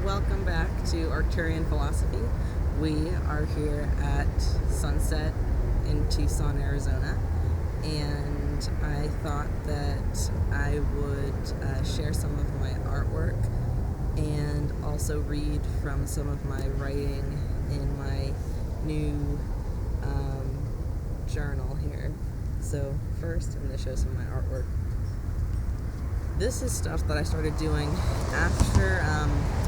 welcome back to Arcturian Philosophy. We are here at sunset in Tucson, Arizona, and I thought that I would share some of my artwork and also read from some of my writing in my new journal here. So first, I'm going to show some of my artwork. This is stuff that I started doing after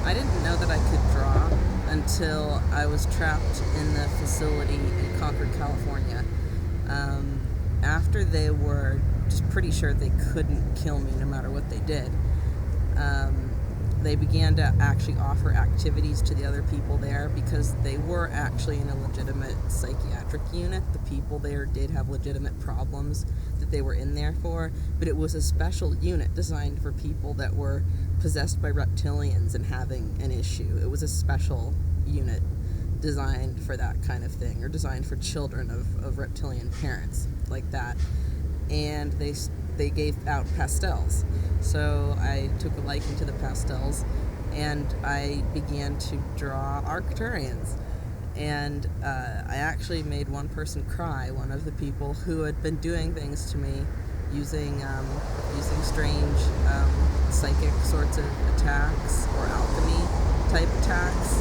I didn't know that I could draw until I was trapped in the facility in Concord, California. After they were just pretty sure they couldn't kill me no matter what they did, they began to actually offer activities to the other people there because they were actually in a legitimate psychiatric unit. The people there did have legitimate problems that they were in there for, but it was a special unit designed for people that were possessed by reptilians and having an issue. It was a special unit designed for that kind of thing, or designed for children of reptilian parents like that. And they gave out pastels. So I took a liking to the pastels, and I began to draw Arcturians. And I actually made one person cry, one of the people who had been doing things to me using strange psychic sorts of attacks or alchemy type attacks.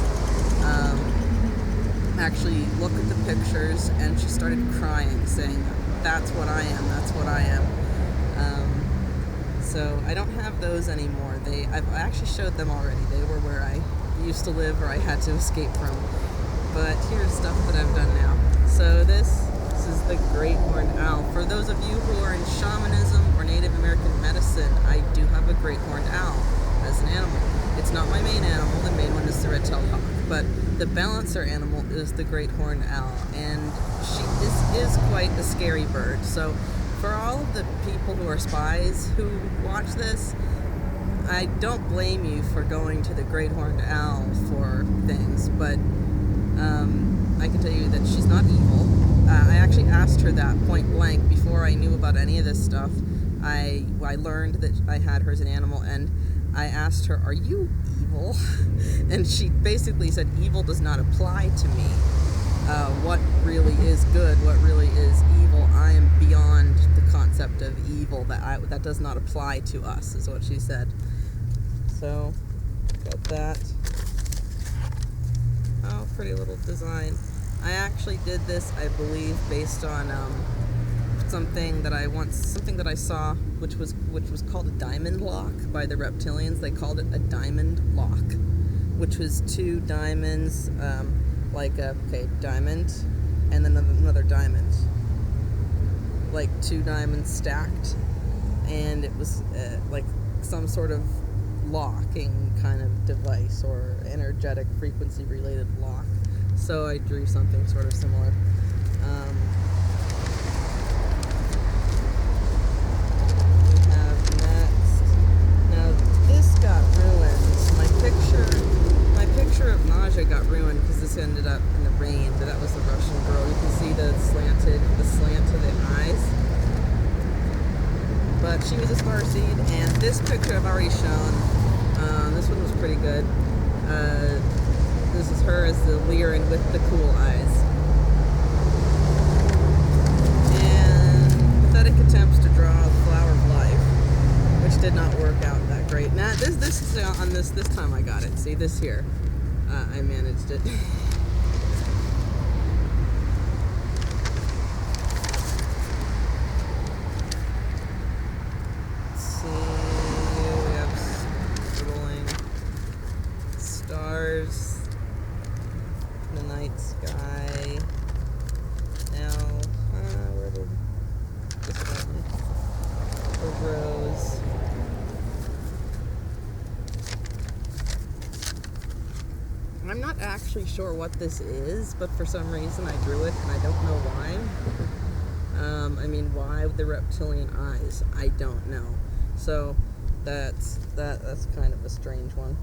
Actually looked at the pictures, and she started crying, saying, "That's what I am, that's what I am." So I don't have those anymore. I've actually showed them already. They were where I used to live, or I had to escape from. But here's stuff that I've done now. So this is the great horned owl. For those of you who are in shamanism or Native American medicine, I do have a great horned owl as an animal. It's not my main animal. The main one is the red-tailed hawk, but the balancer animal is the great horned owl, and this is quite a scary bird. So for all of the people who are spies who watch this, I don't blame you for going to the great horned owl for things, but I can tell you that she's not evil. I actually asked her that point blank before I knew about any of this stuff. I learned that I had her as an animal, and I asked her, "Are you evil?" And she basically said, "Evil does not apply to me. What really is good, what really is evil, I am beyond the concept of evil. That does not apply to us," is what she said. So, got that. Oh, pretty little design. I actually did this, I believe, based on something that I saw, which was called a diamond lock by the reptilians. They called it a diamond lock, which was two diamonds, diamond, and then another diamond, like two diamonds stacked, and it was like some sort of locking kind of device or energetic frequency related lock. So I drew something sort of similar. We have next. Now this got ruined. My picture of Nausea got ruined because this ended up in the rain. But that was the Russian girl. You can see the slant to the eyes. But she was a starseed, and this picture I've already shown. This one was pretty good. This is her as the Lyran with the cool eyes. And pathetic attempts to draw the flower of life, which did not work out that great. Now this is on this time I got it. See this here, I managed it. Stars, the night sky. Now, where did this one? The rose. I'm not actually sure what this is, but for some reason I drew it, and I don't know why. Why the reptilian eyes? I don't know. So that's kind of a strange one.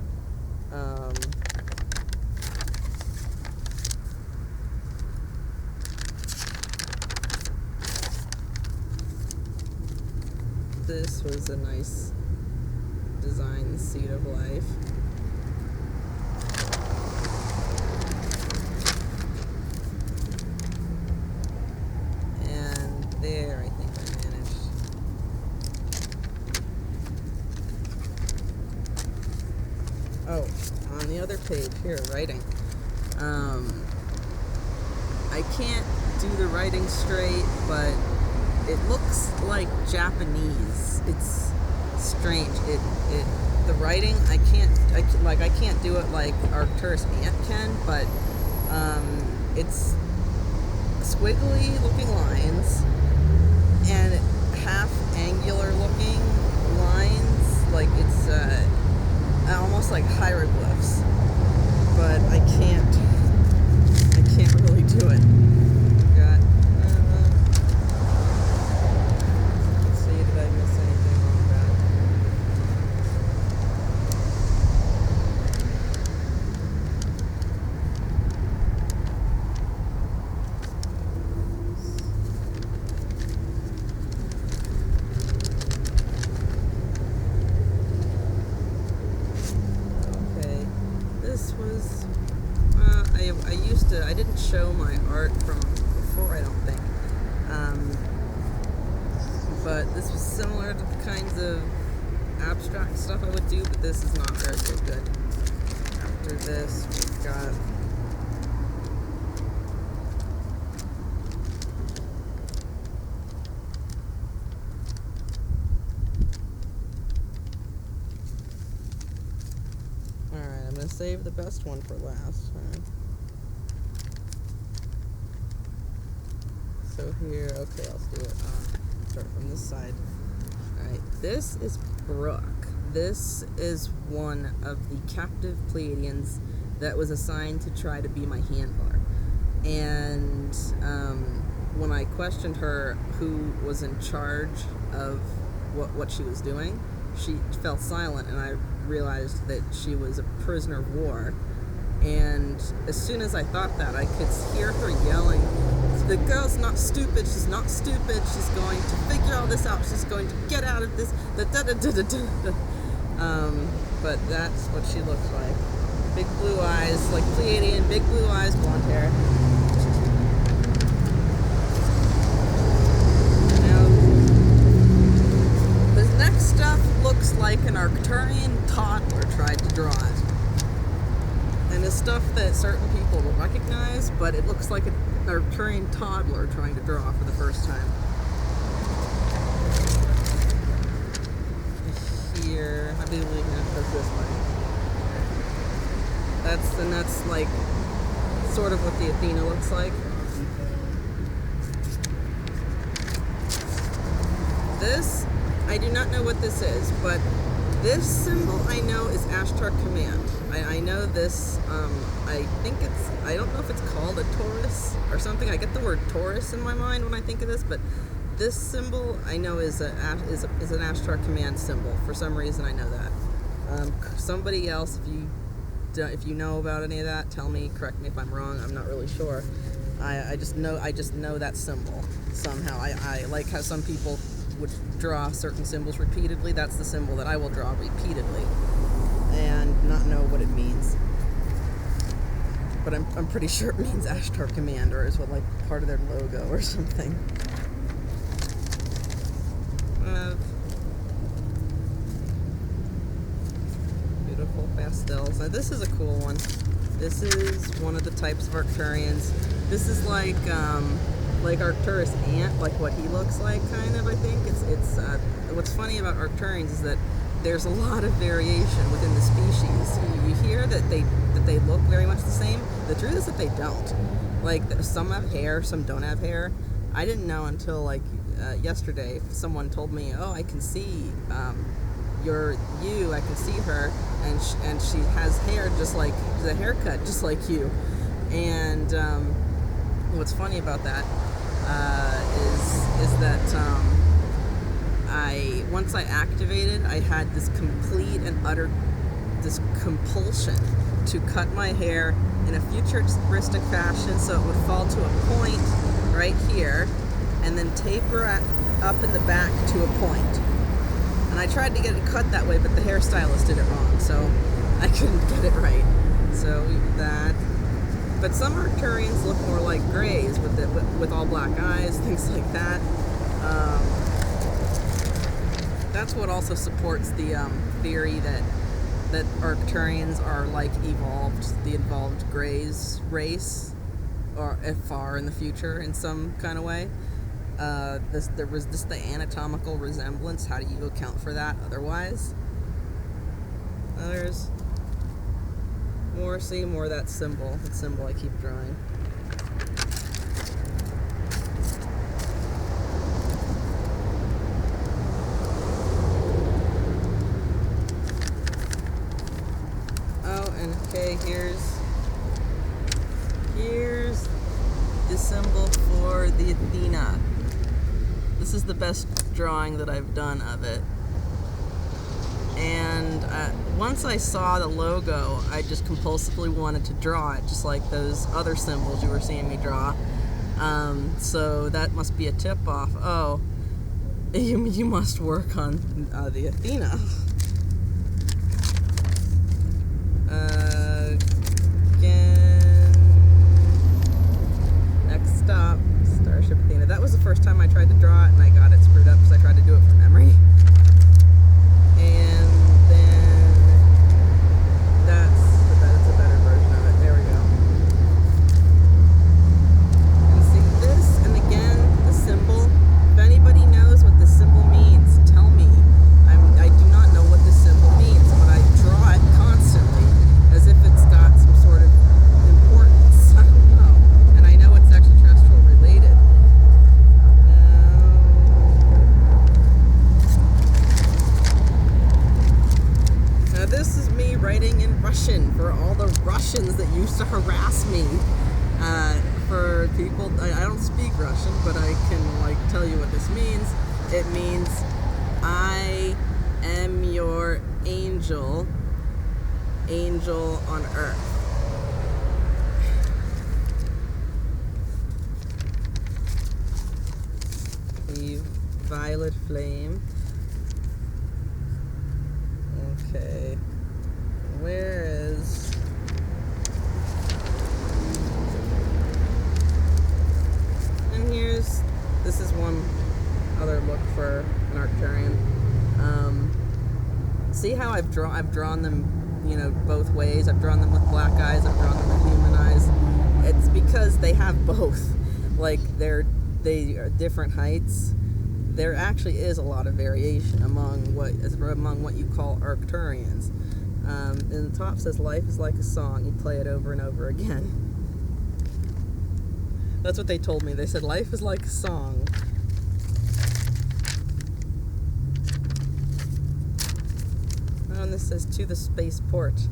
This was a nice design, Seed of Life. Oh, on the other page here, writing. I can't do the writing straight, but it looks like Japanese. It's strange. The writing, I can't do it like Arcturus Ant can, but it's squiggly looking lines and half angular looking lines, like it's almost like hieroglyphs, but I can't really do it. Got let's see, did I miss anything on that? Okay, this was I didn't show my art from before, I don't think. But this was similar to the kinds of abstract stuff I would do, but this is not very good. After this, we've got alright, I'm going to save the best one for last. So here, okay, I'll do it. Start from this side. Alright, this is Brooke. This is one of the captive Pleiadians that was assigned to try to be my handler. And when I questioned her who was in charge of what she was doing, she fell silent, and I realized that she was a prisoner of war. And as soon as I thought that, I could hear her yelling, "The girl's not stupid, she's not stupid, she's going to figure all this out, she's going to get out of this, but that's what she looks like. Big blue eyes, like Pleiadian, big blue eyes, blonde hair. Now, this next stuff looks like an Arcturian toddler tried to draw it. And it's stuff that certain people will recognize, but it looks like an Arcturian toddler trying to draw for the first time. Here, I believe it goes this way. That's like sort of what the Athena looks like. This, I do not know what this is, but this symbol I know is Ashtar Command. I know this, I think it's, I don't know if it's called a Taurus or something. I get the word Taurus in my mind when I think of this, but this symbol I know is an Ashtar Command symbol. For some reason I know that. Somebody else, if you know about any of that, tell me, correct me if I'm wrong, I'm not really sure. I just know that symbol somehow. I like how some people would draw certain symbols repeatedly. That's the symbol that I will draw repeatedly and not know what it means. But I'm pretty sure it means Ashtar Command, or is what, like, part of their logo or something. Beautiful pastels. Now this is a cool one. This is one of the types of Arcturians. This is like Arcturus Ant, like what he looks like, kind of. I think it's what's funny about Arcturians is that there's a lot of variation within the species. You hear that they look very much the same. The truth is that they don't. Like, some have hair, some don't have hair. I didn't know until like yesterday. Someone told me, "Oh, I can see I can see her, and she has hair just like the haircut, just like you." And what's funny about that is that once I activated, I had this complete and utter compulsion to cut my hair in a futuristic fashion so it would fall to a point right here and then taper up in the back to a point. And I tried to get it cut that way, but the hairstylist did it wrong, so I couldn't get it right. So that. But some Arcturians look more like Greys with all black eyes, things like that. That's what also supports the theory that that Arcturians are like the evolved Greys race, or far in the future in some kind of way. There was just the anatomical resemblance. How do you account for that otherwise? There's more. See more of that symbol. That symbol I keep drawing. Okay, here's the symbol for the Athena. This is the best drawing that I've done of it. And once I saw the logo, I just compulsively wanted to draw it, just like those other symbols you were seeing me draw. So that must be a tip-off. Oh, you must work on the Athena. Again, next stop, Starship Athena. That was the first time I tried to draw it, and I got it screwed up because I tried to do it from memory. And then that's a better version of it. There we go. And see this, and again, the symbol. If anybody knows what this symbol means, tell me. I do not know what this symbol means, but I draw it constantly as if it's got some sort of importance. I don't know. And I know it's extraterrestrial related. Now this is me writing in Russian for all the Russians that used to harass me. For people, I don't speak Russian, but I can tell you what this means. It means I am your angel on earth. The violet flame. Okay. Where is... And this is one other look for an Arcturian. See how I've drawn them, both ways. I've drawn them with black eyes, I've drawn them with human eyes. It's because they have both. They are different heights. There actually is a lot of variation among what you call Arcturians. And the top says, "Life is like a song. You play it over and over again." That's what they told me. They said, "Life is like a song." Oh, and this says, "To the spaceport."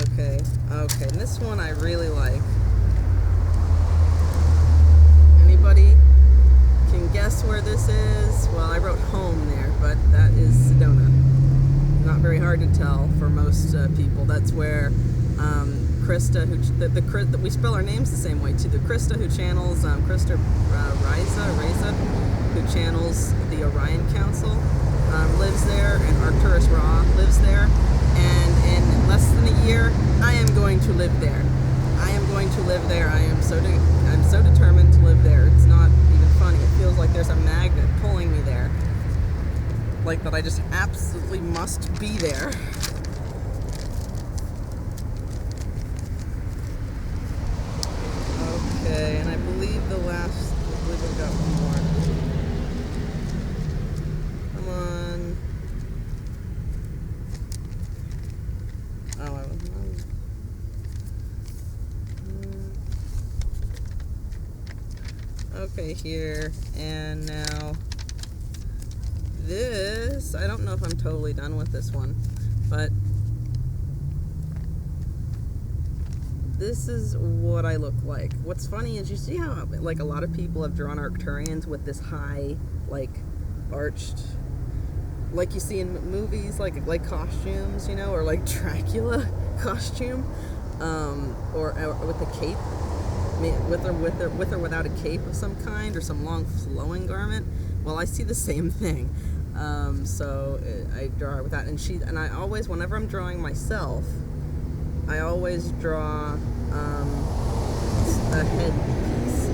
Okay, and this one I really like. Anybody can guess where this is? Well, I wrote home there, but that is Sedona. Not very hard to tell for most people. That's where Krista, we spell our names the same way too. The Krista who channels Krista Reza, who channels the Orion Council, lives there, and Arcturus Ra lives there. And in less than a year, I am going to live there. I'm so determined to live there. It's not even funny. It feels like there's a magnet pulling me there. Like that I just absolutely must be there. Okay, and I believe we've got one more. Come on. Oh, I was wrong. Okay, here, and now this, I don't know if I'm totally done with this one, but this is what I look like. What's funny is you see how a lot of people have drawn Arcturians with this high, arched, like you see in movies, like costumes, or like Dracula costume, or with a cape, with or without a cape of some kind, or some long flowing garment. Well, I see the same thing. So I draw with that, and I always, whenever I'm drawing myself, I always draw a headpiece.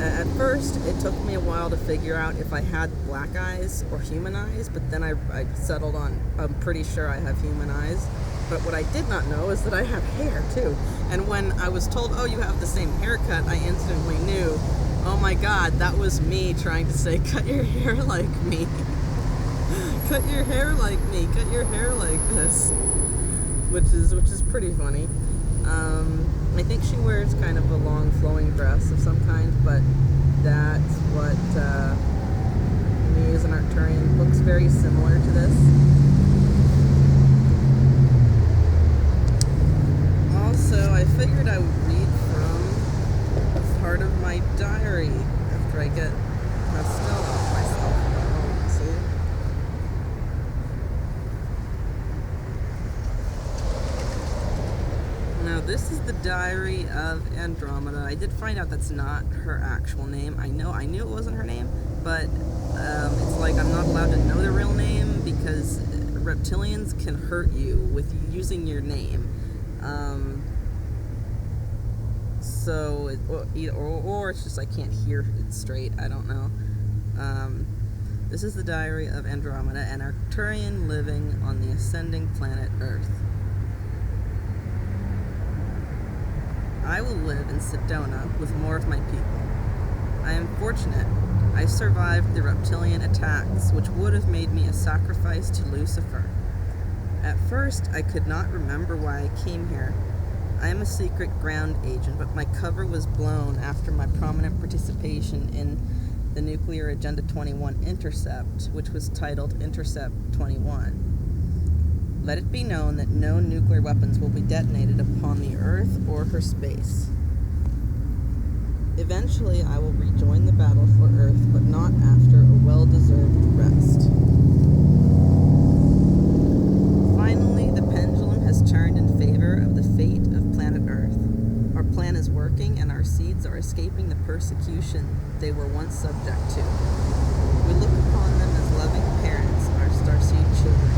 At first, it took me a while to figure out if I had black eyes or human eyes, but then I settled on, I'm pretty sure I have human eyes. But what I did not know is that I have hair, too. And when I was told, oh, you have the same haircut, I instantly knew, oh my god, that was me trying to say, cut your hair like me. Cut your hair like me, cut your hair like this. Which is pretty funny. I think she wears kind of a long flowing dress of some kind, but that's what me as an Arcturian looks very similar to this. Also, I figured I would read from part of my diary after I get pastel off myself. Oh, see? Now, this is the diary of Andromeda. I did find out that's not her actual name. I knew it wasn't her name, but it's like I'm not allowed to know the real name because reptilians can hurt you with using your name. So, or it's just I can't hear it straight. I don't know. This is the diary of Andromeda, an Arcturian living on the ascending planet Earth. I will live in Sedona with more of my people. I am fortunate. I survived the reptilian attacks, which would have made me a sacrifice to Lucifer. At first, I could not remember why I came here. I am a secret ground agent, but my cover was blown after my prominent participation in the Nuclear Agenda 21 intercept, which was titled Intercept 21. Let it be known that no nuclear weapons will be detonated upon the Earth or her space. Eventually, I will rejoin the battle for Earth, but not after a well-deserved rest. Finally, the pendulum has turned in favor of the fate of planet Earth. Our plan is working, and our seeds are escaping the persecution they were once subject to. We look upon them as loving parents, our starseed children.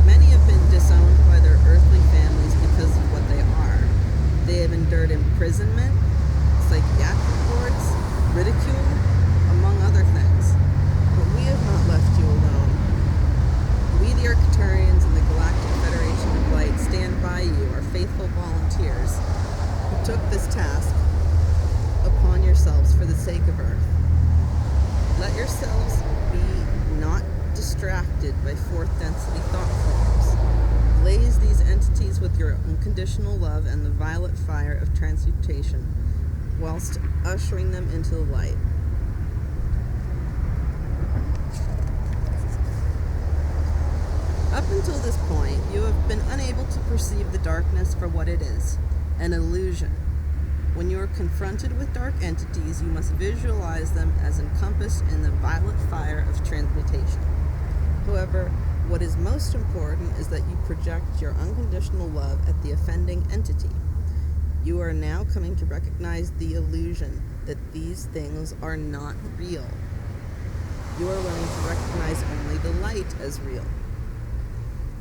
Many have been disowned by their earthly families because of what they are. They have endured imprisonment, psychiatric wards, ridicule, among other things. But we have not left you alone. We, the Arcturians and the Galactic Federation of Light, stand by you, our faithful volunteers, who took this task upon yourselves for the sake of Earth. Let yourselves be not distracted by fourth density thought forms. Blaze these entities with your unconditional love and the violet fire of transmutation, whilst ushering them into the light. Up until this point, you have been unable to perceive the darkness for what it is, an illusion. When you are confronted with dark entities, you must visualize them as encompassed in the violet fire of transmutation. However, what is most important is that you project your unconditional love at the offending entity. You are now coming to recognize the illusion that these things are not real. You are learning to recognize only the light as real.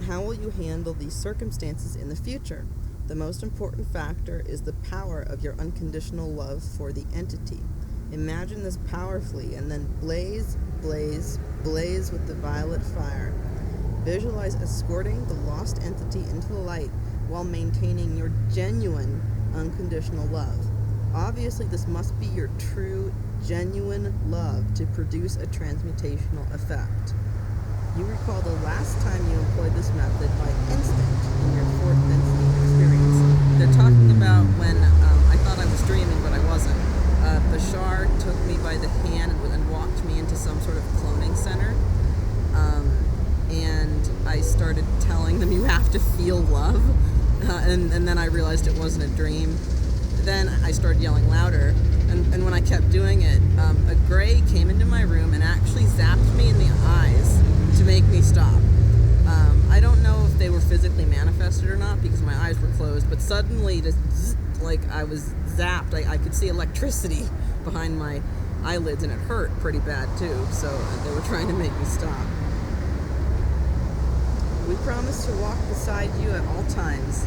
How will you handle these circumstances in the future? The most important factor is the power of your unconditional love for the entity. Imagine this powerfully and then blaze, blaze, blaze with the violet fire. Visualize escorting the lost entity into the light while maintaining your genuine unconditional love. Obviously, this must be your true, genuine love to produce a transmutational effect. You recall the last time you employed this method by instinct in your fourth density experience. They're talking about when I thought I was dreaming, but I wasn't. Bashar took me by the hand and walked me into some sort of cloning center. And I started telling them you have to feel love. And then I realized it wasn't a dream. Then I started yelling louder. And when I kept doing it, a gray came into my room and actually zapped me in the eyes to make me stop. I don't know if they were physically manifested or not because my eyes were closed, but suddenly, just like I was zapped, I could see electricity behind my eyelids, and it hurt pretty bad too, so they were trying to make me stop. We promise to walk beside you at all times.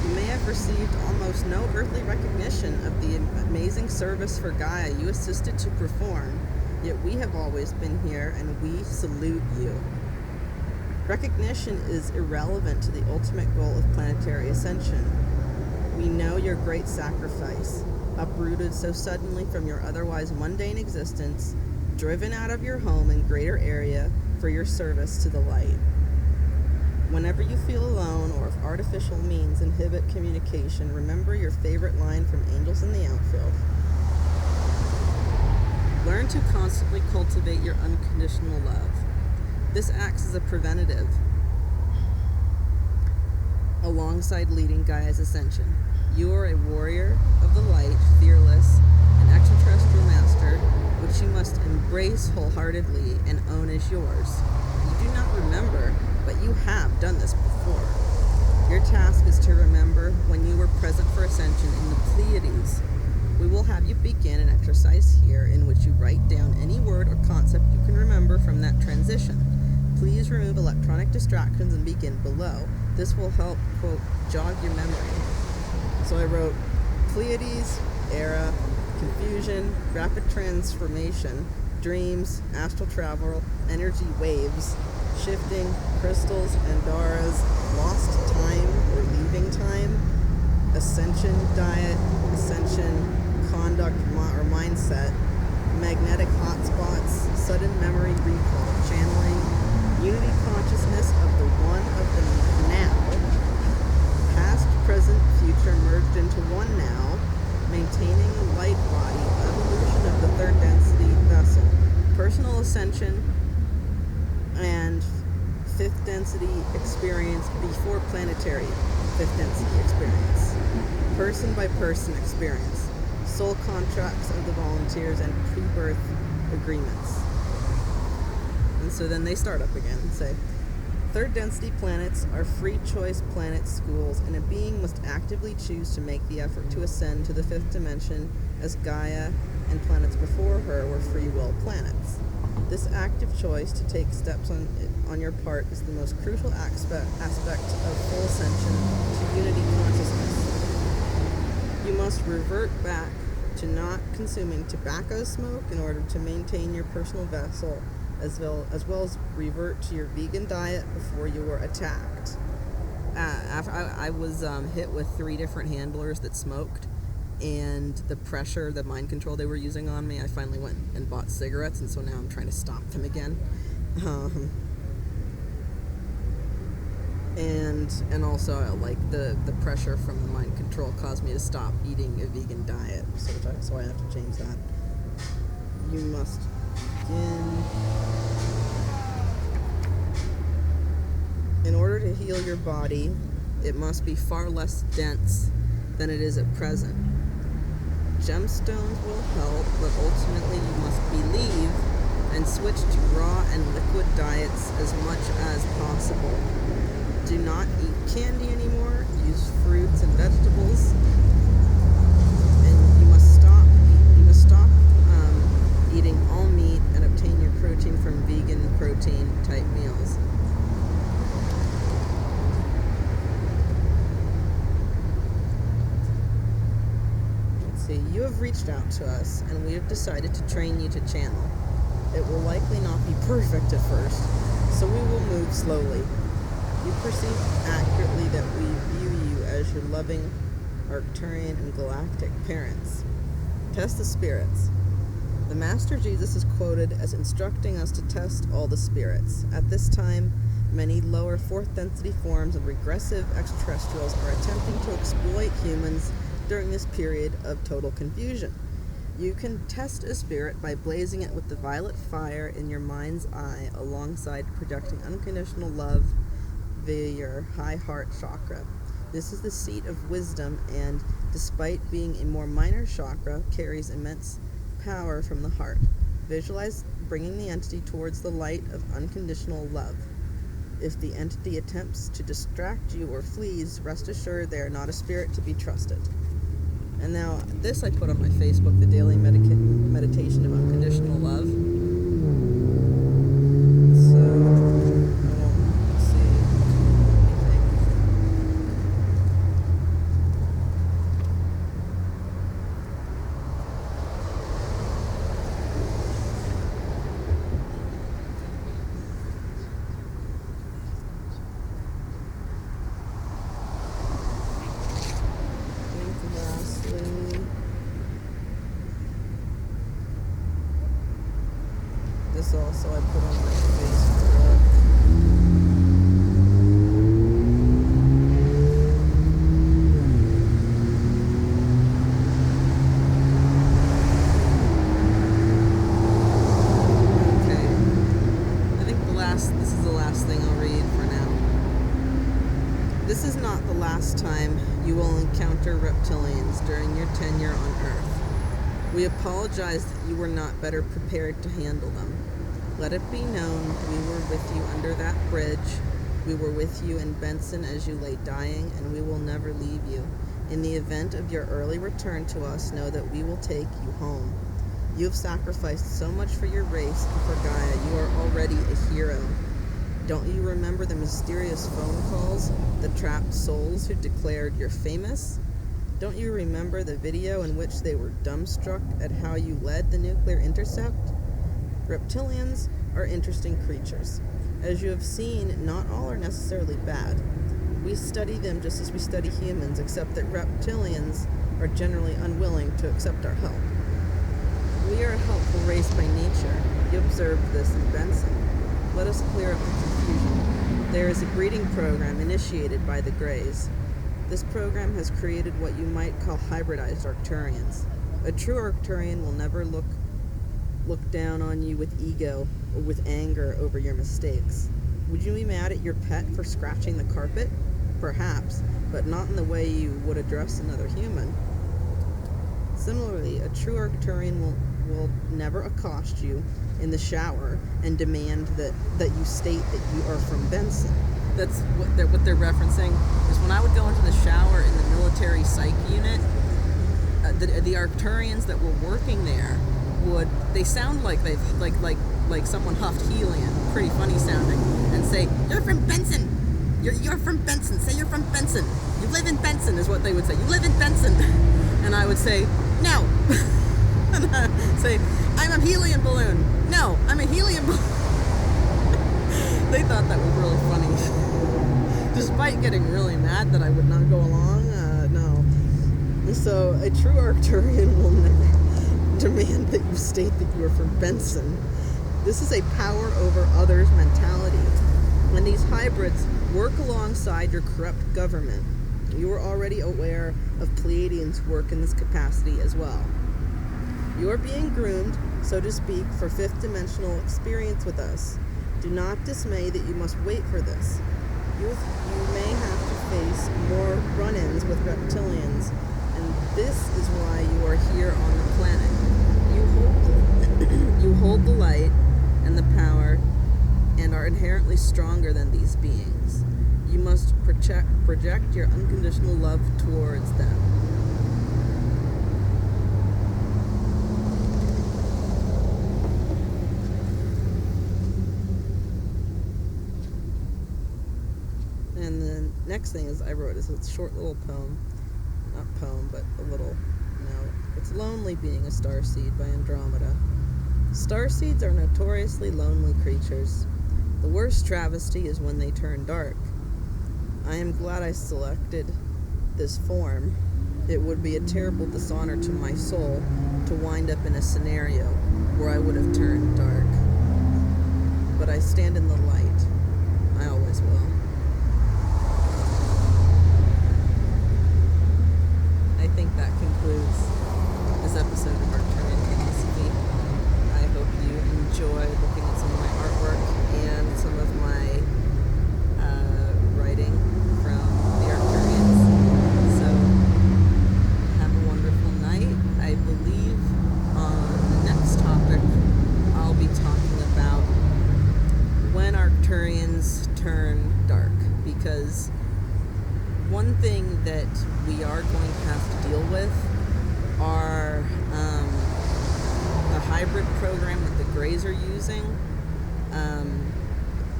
You may have received almost no earthly recognition of the amazing service for Gaia you assisted to perform, yet we have always been here and we salute you. Recognition is irrelevant to the ultimate goal of planetary ascension. We know your great sacrifice, uprooted so suddenly from your otherwise mundane existence, driven out of your home and greater area for your service to the light. Whenever you feel alone or if artificial means inhibit communication, remember your favorite line from Angels in the Outfield. Learn to constantly cultivate your unconditional love. This acts as a preventative alongside leading Gaia's ascension. You are a warrior of the light, fearless, an extraterrestrial master, which you must embrace wholeheartedly and own as yours. You do not remember, but you have done this before. Your task is to remember when you were present for ascension in the Pleiades. We will have you begin an exercise here in which you write down any word or concept you can remember from that transition. Please remove electronic distractions and begin below. This will help, quote, jog your memory. So I wrote Pleiades, era, confusion, rapid transformation, dreams, astral travel, energy waves, shifting, crystals, Andaras, lost time or leaving time, ascension diet, ascension conduct or mindset, magnetic hotspots, sudden memory recall, channeling, unity consciousness of the one of the now, past, present, future merged into one now, maintaining the light body, evolution of the third density vessel, personal ascension, and fifth density experience before planetary fifth density experience, person by person experience, soul contracts of the volunteers, and pre-birth agreements. And so then they start up again and say, third density planets are free choice planet schools, and a being must actively choose to make the effort to ascend to the fifth dimension, as Gaia and planets before her were free will planets. This active choice to take steps on your part is the most crucial aspect of full ascension to unity consciousness. You must revert back to not consuming tobacco smoke in order to maintain your personal vessel, as well as revert to your vegan diet before you were attacked. After I was hit with 3 different handlers that smoked, and the pressure, the mind control they were using on me, I finally went and bought cigarettes, and so now I'm trying to stop them again. And also, like, the pressure from the mind control caused me to stop eating a vegan diet, so I have to change that. You must begin. In order to heal your body, it must be far less dense than it is at present. Gemstones will help, but ultimately you must believe and switch to raw and liquid diets as much as possible. Do not eat candy anymore. Use fruits and vegetables, and you must stop eating all meat and obtain your protein from vegan protein type meals. You have reached out to us, and we have decided to train you to channel. It will likely not be perfect at first, so we will move slowly. You perceive accurately that we view you as your loving Arcturian and galactic parents. Test the spirits. The Master Jesus is quoted as instructing us to test all the spirits. At this time, many lower fourth density forms of regressive extraterrestrials are attempting to exploit humans during this period of total confusion. You can test a spirit by blazing it with the violet fire in your mind's eye, alongside projecting unconditional love via your high heart chakra. This is the seat of wisdom, and despite being a more minor chakra, carries immense power from the heart. Visualize bringing the entity towards the light of unconditional love. If the entity attempts to distract you or flees, rest assured they are not a spirit to be trusted. And now, this I put on my Facebook, the daily meditation of unconditional love. So, I won't see anything. so I put on my face look. This is the last thing I'll read for now. This is not the last time you will encounter reptilians during your tenure on Earth. We apologize that you were not better prepared to handle them. Let it be known we were with you under that bridge. We were with you in Benson as you lay dying, and we will never leave you. In the event of your early return to us, know that we will take you home. You have sacrificed so much for your race and for Gaia. You are already a hero. Don't you remember the mysterious phone calls, the trapped souls who declared you're famous? Don't you remember the video in which they were dumbstruck at how you led the nuclear intercept? Reptilians are interesting creatures. As you have seen, not all are necessarily bad. We study them just as we study humans, except that reptilians are generally unwilling to accept our help. We are a helpful race by nature. You observed this in Benson. Let us clear up the confusion. There is a breeding program initiated by the Greys. This program has created what you might call hybridized Arcturians. A true Arcturian will never look down on you with ego or with anger over your mistakes. Would you be mad at your pet for scratching the carpet? Perhaps, but not in the way you would address another human. Similarly, a true Arcturian will never accost you in the shower and demand that you state that you are from Benson. That's what they're referencing, is when I would go into the shower in the military psych unit, the Arcturians that were working there they sound like they've like someone huffed helium, pretty funny sounding, and say, "You're from Benson. You're from Benson. Say you're from Benson. You live in Benson," is what they would say. "You live in Benson." And I would say, "No." And I'd say, "I'm a helium balloon." "No, I'm a helium balloon." They thought that was really funny. Despite getting really mad that I would not go along, no. So a true Arcturian will never demand that you state that you are from Benson. This is a power over others mentality. When these hybrids work alongside your corrupt government, you are already aware of Pleiadians' work in this capacity as well. You are being groomed, so to speak, for fifth-dimensional experience with us. Do not dismay that you must wait for this. You may have to face more run-ins with reptilians, and this is why you are here on the planet. You hold the light and the power and are inherently stronger than these beings. You must project your unconditional love towards them. And the next thing I wrote is a short little poem. Not poem, but a little note. It's Lonely Being a Starseed by Andromeda. Starseeds are notoriously lonely creatures. The worst travesty is when they turn dark. I am glad I selected this form. It would be a terrible dishonor to my soul to wind up in a scenario where I would have turned dark. But I stand in the light. I always will. I think that concludes this episode of Arcturian Philosophy. I hope you enjoy looking at some of my artwork and some of my writing from the Arcturians. So, have a wonderful night. I believe on the next topic, I'll be talking about when Arcturians turn dark, because one thing that we are going to have to deal with are the hybrid program that the Greys are using,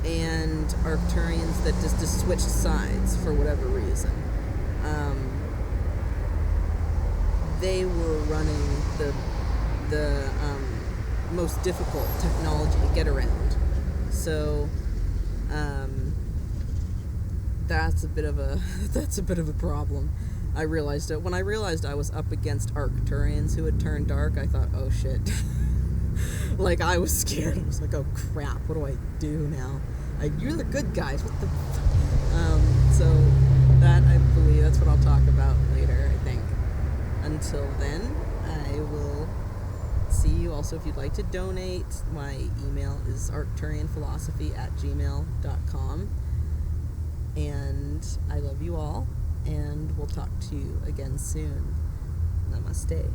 and Arcturians that just switch sides for whatever reason. They were running the most difficult technology to get around. So that's a bit of a problem. I realized it when I realized I was up against Arcturians who had turned dark. I thought, oh shit. Like, I was scared. I was like, oh crap, what do I do now? You're the good guys. What the? So that, I believe, that's what I'll talk about later, I think. Until then, I will see you. Also, if you'd like to donate, my email is arcturianphilosophy@gmail.com. And I love you all, and we'll talk to you again soon. Namaste.